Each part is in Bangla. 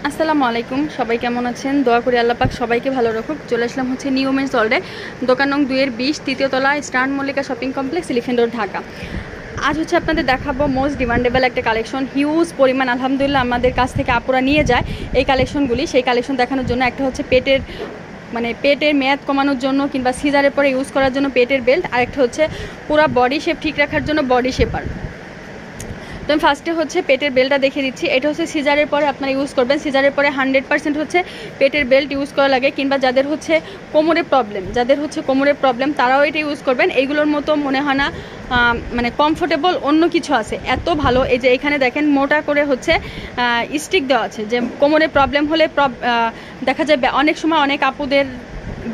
আসসালামু আলাইকুম, সবাই কেমন আছেন? দোয়া করি আল্লাহ পাক সবাইকে ভালো রাখুক। চলে আসলাম হচ্ছে নিউ মেন্স ওয়ার্ল্ডে, দোকান নং 2-20, তৃতীয় তলা, star Mallika shopping complex, elephant road, Dhaka. আজ হচ্ছে আপনাদের দেখাবো মোস্ট ডিমান্ডেবল একটা কালেকশন, হিউজ পরিমাণ আলহামদুলিল্লাহ আমাদের কাছ থেকে আপুরা নিয়ে যায় এই কালেকশনগুলি। সেই কালেকশন দেখানোর জন্য একটা হচ্ছে পেটের মেয়াদ কমানোর জন্য কিংবা সিজারের পরে ইউজ করার জন্য পেটের বেল্ট, আর একটা হচ্ছে পুরো বডি শেপ ঠিক রাখার জন্য বডি শেপার। তো আমি ফার্স্টে হচ্ছে পেটের বেল্টটা দেখে দিচ্ছি। এটা হচ্ছে সিজারের পরে আপনারা ইউজ করবেন। সিজারের পরে 100% হচ্ছে পেটের বেল্ট ইউজ করা লাগে, কিংবা যাদের হচ্ছে কোমরের প্রবলেম তারাও এটা ইউজ করবেন। এইগুলোর মতো মনে হয় না মানে কমফোর্টেবল অন্য কিছু আছে, এত ভালো। এই যে এখানে দেখেন মোটা করে হচ্ছে স্টিক দেওয়া আছে, যে কোমরের প্রবলেম হলে দেখা যায় অনেক সময় অনেক আপুদের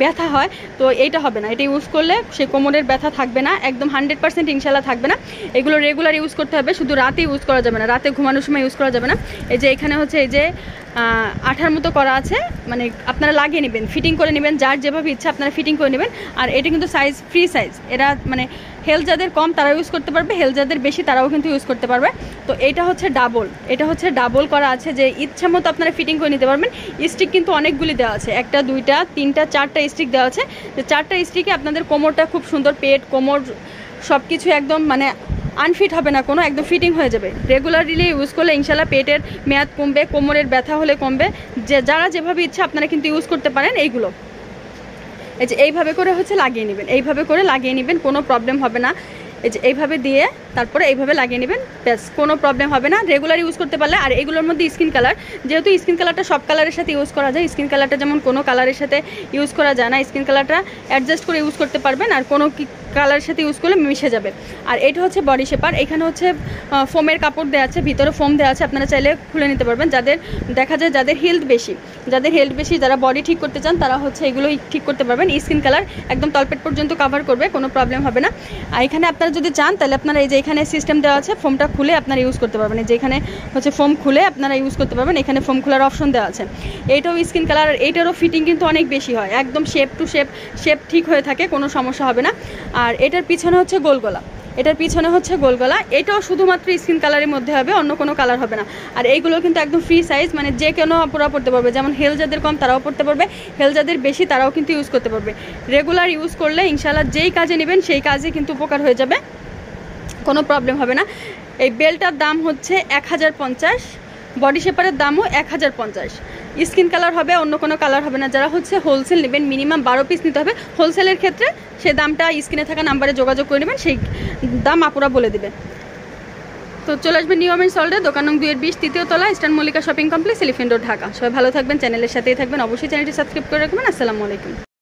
ব্যথা হয়, তো এইটা হবে না। এটা ইউজ করলে সে কোমরের ব্যথা থাকবে না, একদম 100% ইনশাল্লাহ থাকবে না। এগুলো রেগুলার ইউজ করতে হবে, শুধু রাতে ইউজ করা যাবে না, রাতে ঘুমানোর সময় ইউজ করা যাবে না। এই যে এখানে হচ্ছে এই যে আঠার মতো করা আছে, মানে আপনারা লাগিয়ে নেবেন, ফিটিং করে নেবেন, যার যেভাবে ইচ্ছা আপনারা ফিটিং করে নেবেন। আর এটা কিন্তু সাইজ ফ্রি সাইজ, এরা মানে হেলথ যাদের কম তারা ইউজ করতে পারবে, হেলথ যাদের বেশি তারাও কিন্তু ইউজ করতে পারবে। তো এটা হচ্ছে ডাবল করা আছে, যে ইচ্ছা মতো আপনারা ফিটিং করে নিতে পারবেন। স্টিক কিন্তু অনেকগুলি দেওয়া আছে, 1টা 2টা 3টা 4টা স্টিক দেওয়া আছে। যে 4টা স্টিকে আপনাদের কোমরটা খুব সুন্দর, পেট কোমর সব কিছু একদম মানে আনফিট হবে না কোনো, একদম ফিটিং হয়ে যাবে। রেগুলারলি ইউজ করলে ইনশাল্লাহ পেটের মেয়াদ কমবে, কোমরের ব্যথা হলে কমবে। যারা যেভাবে ইচ্ছা আপনারা কিন্তু ইউজ করতে পারেন এইগুলো। এই যে এইভাবে করে হচ্ছে লাগিয়ে নেবেন, এইভাবে করে লাগিয়ে নেবেন, কোনো প্রবলেম হবে না। এই যে এইভাবে দিয়ে তারপরে এইভাবে লাগিয়ে নেবেন, ব্যাস, কোনো প্রবলেম হবে না রেগুলার ইউজ করতে পারলে। আর এগুলোর মধ্যে স্কিন কালার, যেহেতু স্কিন কালারটা সব কালারের সাথে ইউজ করা যায়, স্কিন কালারটা যেমন কোনো কালারের সাথে ইউজ করা যায় না, স্কিন কালারটা অ্যাডজাস্ট করে ইউজ করতে পারবেন, আর কোনো কালারের সাথে ইউজ করলে মিশে যাবে। আর এটা হচ্ছে বডি শেপার, এখানে হচ্ছে ফোমের কাপড় দেওয়া আছে, ভিতরে ফোম দেওয়া আছে, আপনারা চাইলে খুলে নিতে পারবেন। যাদের দেখা যায় যাদের হেলথ বেশি, যারা বডি ঠিক করতে চান তারা হচ্ছে এগুলো ঠিক করতে পারবেন। স্কিন কালার একদম তলপেট পর্যন্ত কভার করবে, কোনো প্রবলেম হবে না। আর এখানে আপনারা যদি চান তাহলে আপনারা এই যে এখানে সিস্টেম দেওয়া আছে, ফোমটা খুলে আপনারা ইউজ করতে পারবেন। এই যে এখানে হচ্ছে ফোম খুলে আপনারা ইউজ করতে পারবেন, এখানে ফোম খোলার অপশন দেওয়া আছে। এইটাও স্কিন কালার, এইটারও ফিটিং কিন্তু অনেক বেশি হয়, একদম শেপ টু শেপ ঠিক হয়ে থাকে, কোনো সমস্যা হবে না। আর এটার পিছনে হচ্ছে গোলগলা, এটাও শুধুমাত্র স্কিন কালারের মধ্যে হবে, অন্য কোনো কালার হবে না। আর এইগুলো কিন্তু একদম ফ্রি সাইজ, মানে যে কোনো আপুরা পড়তে পারবে, যেমন হেলথ যাদের কম তারাও পড়তে পারবে, হেলথ যাদের বেশি তারাও কিন্তু ইউজ করতে পারবে। রেগুলার ইউজ করলে ইনশাল্লাহ যেই কাজে নেবেন সেই কাজে কিন্তু উপকার হয়ে যাবে, কোনো প্রবলেম হবে না। এই বেল্টটার দাম হচ্ছে 1050, বডি শেপারের দামও 1050। স্কিন কালার হবে, অন্য কোনো কালার হবে না। যারা হচ্ছে হোলসেল নেবেন, মিনিমাম 12 পিস নিতে হবে। হোলসেলের ক্ষেত্রে সেই দামটা স্ক্রিনে থাকা নাম্বারে যোগাযোগ করে নেবেন, সেই দাম আপুরা বলে দেবে। তো চলে আসবেন নিউ মেন্স ওয়ার্ল্ডে, দোকান নং 2-20, তৃতীয় তলা, star Mallika shopping complex, elephant road, Dhaka. সবাই ভালো থাকবেন, চ্যানেলের সাথেই থাকবেন, অবশ্যই চ্যানেলটি সাবস্ক্রাইব করে রাখবেন। আসসালামু আলাইকুম।